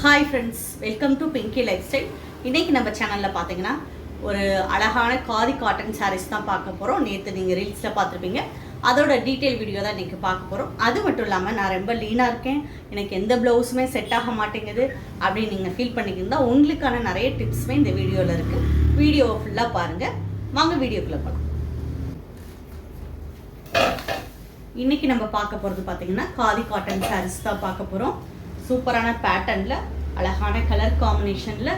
Hi friends, welcome to Pinki life style. இன்றைக்கி நம்ம சேனலில் பார்த்தீங்கன்னா ஒரு அழகான காதி காட்டன் சாரீஸ் தான் பார்க்க போகிறோம். நேற்று நீங்கள் ரீல்ஸில் பார்த்துருப்பீங்க. அதோட டீட்டெயில் வீடியோ தான் இன்றைக்கி பார்க்க போகிறோம். அது மட்டும் இல்லாமல் நான் ரொம்ப லீனாக இருக்கேன், எனக்கு எந்த ப்ளவுஸுமே செட் ஆக மாட்டேங்குது அப்படின்னு நீங்கள் ஃபீல் பண்ணிக்கிருந்தா உங்களுக்கான நிறைய டிப்ஸுமே இந்த வீடியோவில் இருக்குது. வீடியோவை ஃபுல்லாக பாருங்கள். வாங்க வீடியோக்குள்ளே போகலாம். இன்றைக்கி நம்ம பார்க்க போகிறது பார்த்தீங்கன்னா காதி காட்டன் சாரீஸ் தான் பார்க்க போகிறோம். சூப்பரான பேட்டர்னில் அழகான கலர் காம்பினேஷனில்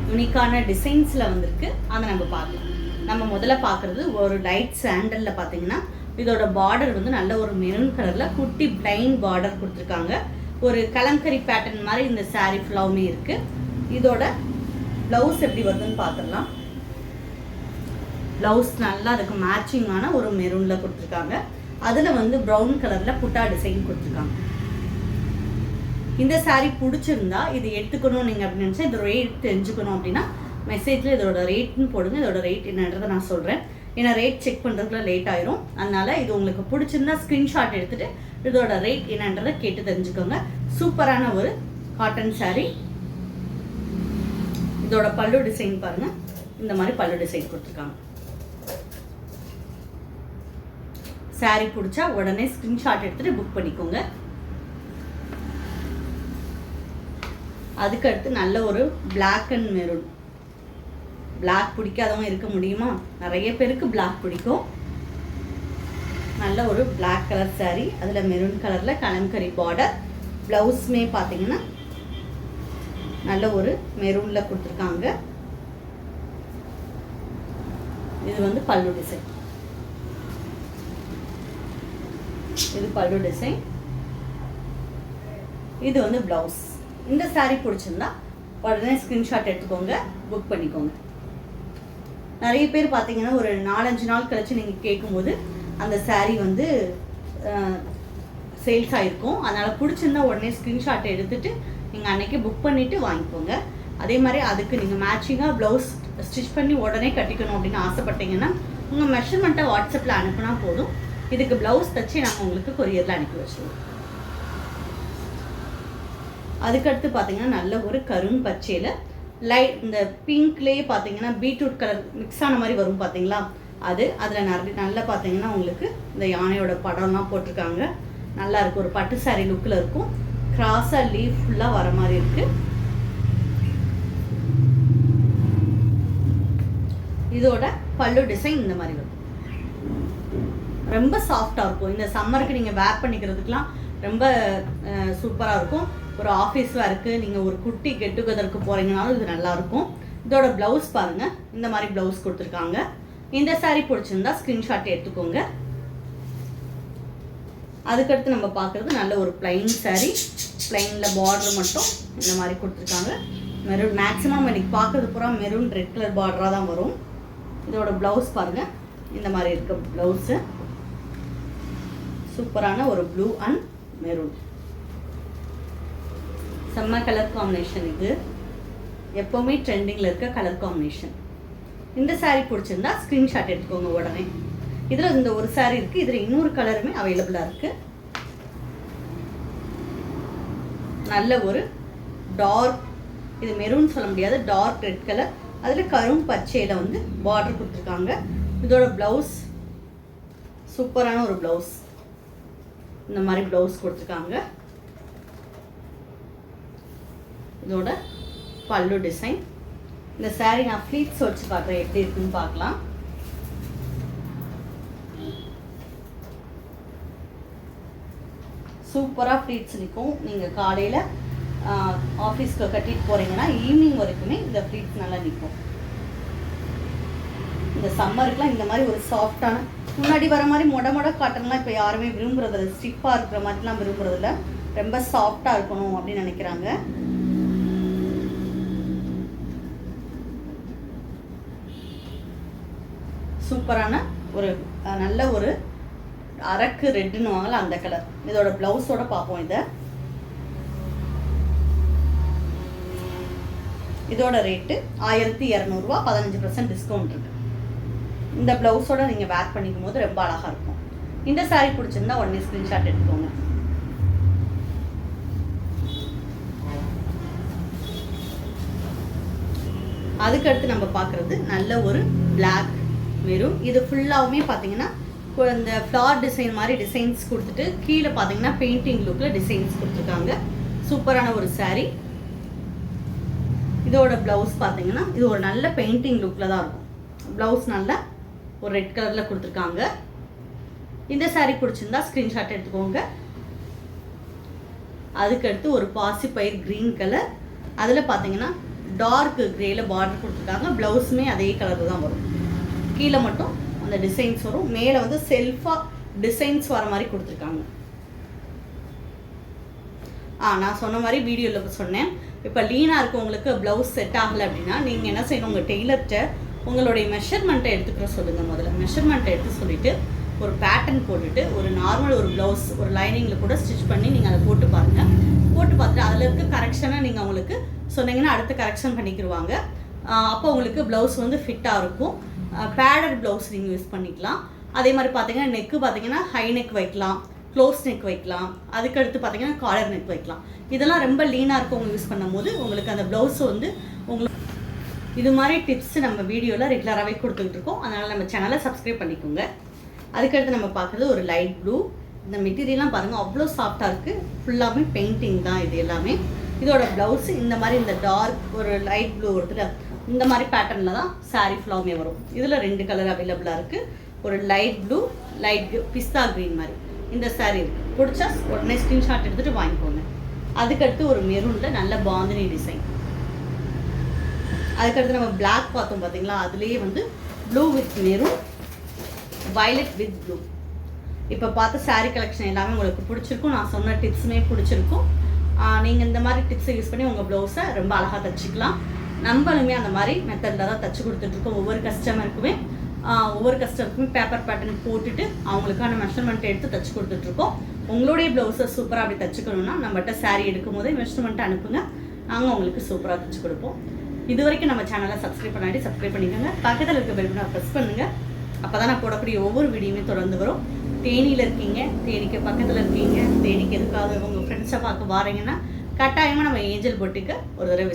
யூனிக்கான டிசைன்ஸில் வந்திருக்கு. அதை நம்ம பார்க்கலாம். நம்ம முதல்ல பார்க்குறது ஒரு லைட் சாண்டலில் பார்த்தீங்கன்னா இதோட பார்டர் வந்து நல்ல ஒரு மெரூன் கலரில் குட்டி பிளைன் பார்டர் கொடுத்துருக்காங்க. ஒரு கலம்கரி பேட்டர்ன் மாதிரி இந்த சாரீ ஃபுல்லாவுமே இருக்குது. இதோட ப்ளவுஸ் எப்படி வருதுன்னு பார்த்துடலாம். ப்ளவுஸ் நல்லா அதுக்கு மேட்சிங்கான ஒரு மெரூனில் கொடுத்துருக்காங்க. அதில் வந்து ப்ரௌன் கலரில் புட்டா டிசைன் கொடுத்துருக்காங்க. இந்த சாரீ பிடிச்சிருந்தா இது எடுத்துக்கணும் நீங்கள் அப்படின்னு நினச்சா இது ரேட் தெரிஞ்சுக்கணும் அப்படின்னா மெசேஜில் இதோட ரேட்னு போடுங்க. இதோட ரேட் என்னன்றதை நான் சொல்கிறேன். ஏன்னா ரேட் செக் பண்ணுறதுக்குள்ள லேட் ஆயிரும். அதனால் இது உங்களுக்கு பிடிச்சிருந்தா ஸ்க்ரீன்ஷாட் எடுத்துகிட்டு இதோட ரேட் என்னன்றதை கேட்டு தெரிஞ்சுக்கோங்க. சூப்பரான ஒரு காட்டன் சாரீ. இதோட பல்லு டிசைன் பாருங்கள். இந்த மாதிரி பல்லு டிசைன் கொடுத்துருக்காங்க. சாரீ பிடிச்சா உடனே ஸ்க்ரீன்ஷாட் எடுத்துகிட்டு புக் பண்ணிக்கோங்க. அதுக்கடுத்து நல்ல ஒரு பிளாக் அண்ட் மெரூன். பிளாக் பிடிக்காதவங்க இருக்க முடியுமா? நிறைய பேருக்கு பிளாக் பிடிக்கும். நல்ல ஒரு பிளாக் கலர் சாரீ, அதில் மெரூன் கலரில் கலம்கரி பார்டர். ப்ளவுஸுமே பார்த்தீங்கன்னா நல்ல ஒரு மெரூனில் கொடுத்துருக்காங்க. இது வந்து பல்லு டிசைன். இது பல்லு டிசைன். இது வந்து ப்ளவுஸ். இந்த சாரீ பிடிச்சிருந்தா உடனே ஸ்க்ரீன்ஷாட் எடுத்துக்கோங்க, புக் பண்ணிக்கோங்க. நிறைய பேர் பார்த்தீங்கன்னா ஒரு 4-5 நாள் கழிச்சு நீங்கள் கேட்கும்போது அந்த சாரீ வந்து சேல்ஸ் ஆகிருக்கும். அதனால் பிடிச்சிருந்தா உடனே ஸ்க்ரீன்ஷாட் எடுத்துகிட்டு நீங்கள் அன்றைக்கி புக் பண்ணிவிட்டு வாங்கிக்கோங்க. அதே மாதிரி அதுக்கு நீங்கள் மேட்சிங்காக ப்ளவுஸ் ஸ்டிச் பண்ணி உடனே கட்டிக்கணும் அப்படின்னு ஆசைப்பட்டீங்கன்னா உங்கள் மெஷர்மெண்ட்டை வாட்ஸ்அப்பில் அனுப்புனா போதும். இதுக்கு ப்ளவுஸ் தச்சு நாங்கள் உங்களுக்கு கொரியரில் அனுப்பி வச்சுருவோம். அதுக்கடுத்து பார்த்தீங்கன்னா நல்ல ஒரு கரும் பச்சையில் லைட் இந்த பிங்க்லேயே பார்த்தீங்கன்னா பீட்ரூட் கலர் மிக்ஸ் ஆன மாதிரி வரும் பார்த்தீங்களா? அதில் நல்லா பார்த்தீங்கன்னா உங்களுக்கு இந்த யானையோட படம்லாம் போட்டிருக்காங்க. நல்லா இருக்கும். ஒரு பட்டு சாரீ லுக்கில் இருக்கும். கிராஸாக லீஃப் ஃபுல்லாக வர மாதிரி இருக்குது. இதோட பல்லு டிசைன் இந்த மாதிரி வரும். ரொம்ப சாஃப்டாக இருக்கும். இந்த சம்மருக்கு நீங்கள் வேர் பண்ணிக்கிறதுக்கெலாம் ரொம்ப சூப்பராக இருக்கும். ஒரு ஆஃபீஸ் வேருக்கு நீங்கள் ஒரு குட்டி கெட் டுகெதருக்கு போகிறீங்கனாலும் இது நல்லாயிருக்கும். இதோட ப்ளவுஸ் பாருங்கள். இந்த மாதிரி ப்ளவுஸ் கொடுத்துருக்காங்க. இந்த சாரீ பிடிச்சிருந்தா ஸ்க்ரீன்ஷாட் எடுத்துக்கோங்க. அதுக்கடுத்து நம்ம பார்க்குறது நல்ல ஒரு பிளைன் சாரீ. பிளைனில் பார்டர் மட்டும் இந்த மாதிரி கொடுத்துருக்காங்க. மெரூன் மேக்ஸிமம் எனக்கு பார்க்குறது பூரா மெரூன் ரெட் கலர் பார்டராக தான் வரும். இதோட ப்ளவுஸ் பாருங்கள். இந்த மாதிரி இருக்க ப்ளவுஸு சூப்பரான ஒரு ப்ளூ அண்ட் மெரூன். செம்ம கலர் காம்பினேஷன். இது எப்போவுமே ட்ரெண்டிங்கில் இருக்க கலர் காம்பினேஷன். இந்த சாரீ பிடிச்சிருந்தா ஸ்க்ரீன்ஷாட் எடுத்துக்கோங்க உடனே. இதில் இந்த ஒரு சாரீ இருக்குது. இதில் இன்னொரு கலருமே அவைலபிளாக இருக்குது. நல்ல ஒரு டார்க், இது மெரூன் சொல்ல முடியாது, டார்க் ரெட் கலர். அதில் கரும் பச்சையில் வந்து பார்டர் கொடுத்துருக்காங்க. இதோட ப்ளவுஸ் சூப்பரான ஒரு ப்ளவுஸ். இந்த மாதிரி ப்ளவுஸ் கொடுத்துருக்காங்க. இதோட பல்லு டிசைன். இந்த சாரீ நான் ஃப்ளீட்ஸ் வச்சு பார்க்குறேன் எப்படி இருக்குன்னு பார்க்கலாம். சூப்பராக ஃப்ளீட்ஸ் நிற்கும். நீங்கள் காலையில் ஆஃபீஸ்க்கு கட்டிட்டு போகிறீங்கன்னா ஈவினிங் வரைக்குமே இந்த ஃப்ளீட்ஸ் நல்லா நிற்கும். இந்த சம்மருக்குலாம் இந்த மாதிரி ஒரு சாஃப்டான, முன்னாடி வர மாதிரி மொட காட்டன்லாம் இப்போ யாருமே விரும்புறதில்ல. ஸ்டிஃபாக இருக்கிற மாதிரிலாம் விரும்புறதில்ல. ரொம்ப சாஃப்டாக இருக்கணும் அப்படின்னு நினைக்கிறாங்க. சூப்பரான ஒரு நல்ல ஒரு அரக்கு ரெட்டுன்னு வாங்கல அந்த கலர். இதோட ப்ளவுஸோட பார்ப்போம். இதோட ரேட்டு 1200 ரூபா. 15% டிஸ்கவுண்ட் இருக்குது. இந்த ப்ளவுஸோட நீங்கள் வேர் பண்ணிக்கும் போது ரொம்ப அழகாக இருக்கும். இந்த சாரீ பிடிச்சிருந்தா உடனே ஸ்க்ரீன்ஷாட் எடுத்துக்கோங்க. அதுக்கடுத்து நம்ம பார்க்குறது நல்ல ஒரு பிளாக் மெரூன். இது ஃபுல்லாகவுமே பார்த்தீங்கன்னா இந்த ஃப்ளார் டிசைன் மாதிரி டிசைன்ஸ் கொடுத்துட்டு கீழே பார்த்தீங்கன்னா பெயிண்டிங் லுக்கில் டிசைன்ஸ் கொடுத்துருக்காங்க. சூப்பரான ஒரு சாரீ. இதோட ப்ளவுஸ் பார்த்தீங்கன்னா இது ஒரு நல்ல பெயிண்டிங் லுக்கில் தான் இருக்கும். ப்ளவுஸ் நல்லா ஒரு ரெட் கலரில் கொடுத்துருக்காங்க. இந்த சாரீ பிடிச்சிருந்தா ஸ்க்ரீன்ஷாட் எடுத்துக்கோங்க. அதுக்கடுத்து ஒரு பாசிப்பயிர் க்ரீன் கலர், அதில் பார்த்தீங்கன்னா டார்க் க்ரேல பார்டர் கொடுத்துருக்காங்க. ப்ளவுஸுமே அதே கலர் தான் வரும். கீழே மட்டும் அந்த டிசைன்ஸ் வரும். மேலே வந்து செல்ஃபாக டிசைன்ஸ் வர மாதிரி கொடுத்துருக்காங்க. நான் சொன்ன மாதிரி வீடியோவில் சொன்னேன், இப்போ லீனாக இருக்கவங்களுக்கு ப்ளவுஸ் செட் ஆகலை அப்படின்னா நீங்கள் என்ன செய்யணும், உங்கள் டெய்லர்கிட்ட உங்களுடைய மெஷர்மெண்ட்டை எடுத்துக்கிற சொல்லுங்கள். முதல்ல மெஷர்மெண்ட்டை எடுத்து சொல்லிவிட்டு ஒரு பேட்டர்ன் போட்டுட்டு ஒரு நார்மல் ஒரு ப்ளவுஸ் ஒரு லைனிங்கில் கூட ஸ்டிச் பண்ணி நீங்கள் அதை போட்டு பாருங்கள். போட்டு பார்த்துட்டு அதில் இருக்க கரெக்ஷனை நீங்கள் அவங்களுக்கு சொன்னீங்கன்னா அடுத்து கரெக்ஷன் பண்ணிக்கிடுவாங்க. அப்போ உங்களுக்கு ப்ளவுஸ் வந்து ஃபிட்டாக இருக்கும். பேடட் ப்ளவுஸ் நீங்கள் யூஸ் பண்ணிக்கலாம். அதே மாதிரி பார்த்தீங்கன்னா நெக்கு பார்த்தீங்கன்னா ஹை நெக் வைக்கலாம், க்ளோஸ் நெக் வைக்கலாம். அதுக்கடுத்து பார்த்தீங்கன்னா காலர் நெக் வைக்கலாம். இதெல்லாம் ரொம்ப லீனாக இருக்கவங்க யூஸ் பண்ணும்போது உங்களுக்கு அந்த ப்ளவுஸ் வந்து உங்களுக்கு இது மாதிரி டிப்ஸ் நம்ம வீடியோவில் ரெகுலராகவே கொடுத்துக்கிட்டு இருக்கோம். அதனால் நம்ம சேனலை சப்ஸ்கிரைப் பண்ணிக்கோங்க. அதுக்கடுத்து நம்ம பார்க்குறது ஒரு லைட் ப்ளூ. இந்த மெட்டீரியல்லாம் பாருங்கள் அவ்வளோ சாஃப்டாக இருக்குது. ஃபுல்லாகவே பெயிண்டிங் தான் இது எல்லாமே. இதோட ப்ளவுஸு இந்த மாதிரி இந்த டார்க் ஒரு லைட் ப்ளூ ஒருத்தர் இந்த மாதிரி பேட்டர்னில் தான் சாரீ ஃபுல்லாகவுமே வரும். இதில் 2 கலர் அவைலபிளாக இருக்குது. ஒரு லைட் ப்ளூ, லைட் பிஸ்தா க்ரீன் மாதிரி இந்த சாரீ இருக்குது. பிடிச்சா உடனே ஸ்க்ரீன்ஷாட் எடுத்துகிட்டு வாங்கிக்கோங்க. அதுக்கடுத்து ஒரு மெரூனில் நல்ல பாந்தினி டிசைன். அதுக்கடுத்து நம்ம பிளாக் பார்த்தோம் பார்த்தீங்களா, அதுலேயே வந்து blue with maroon, violet with blue. இப்போ பார்த்த சாரீ கலெக்ஷன் எல்லாமே உங்களுக்கு பிடிச்சிருக்கும். நான் சொன்ன டிப்ஸுமே பிடிச்சிருக்கும். நீங்கள் இந்த மாதிரி டிப்ஸை யூஸ் பண்ணி உங்கள் ப்ளவுஸை ரொம்ப அழகாக தைச்சிக்கலாம். நம்மளுமே அந்த மாதிரி மெத்தடில் தான் தைச்சி கொடுத்துட்ருக்கோம். ஒவ்வொரு கஸ்டமருக்குமே பேப்பர் பேட்டர்ன் போட்டுட்டு அவங்களுக்கான மெஷர்மெண்ட் எடுத்து தைச்சி கொடுத்துட்ருக்கோம். உங்களுடைய ப்ளவுஸை சூப்பராக அப்படி தைச்சிக்கணும்னா நம்மகிட்ட சாரீ எடுக்கும் போதே மெஷர்மெண்ட்டை அனுப்புங்க, நாங்கள் உங்களுக்கு சூப்பராக தைச்சி கொடுப்போம். இது வரைக்கும் நம்ம சேனலை சப்ஸ்கிரைப் பண்ணாடி சப்ஸ்கிரைப் பண்ணிக்கோங்க. பக்கத்தில் இருக்க பெல் பட்டனை ப்ரெஸ் பண்ணுங்கள். அப்போ தான் நான் போடக்கூடிய ஒவ்வொரு வீடியோமே தொடர்ந்து வரும். தேனியில் இருக்கீங்க, தேனிக்கு பக்கத்தில் இருக்கீங்க, தேனிக்கு எதுக்காக உங்கள் ஃப்ரெண்ட்ஸை பார்க்க வாரீங்கன்னா கட்டாயமாக நம்ம ஏஞ்சல் பொட்டிக்கு ஒரு தடவை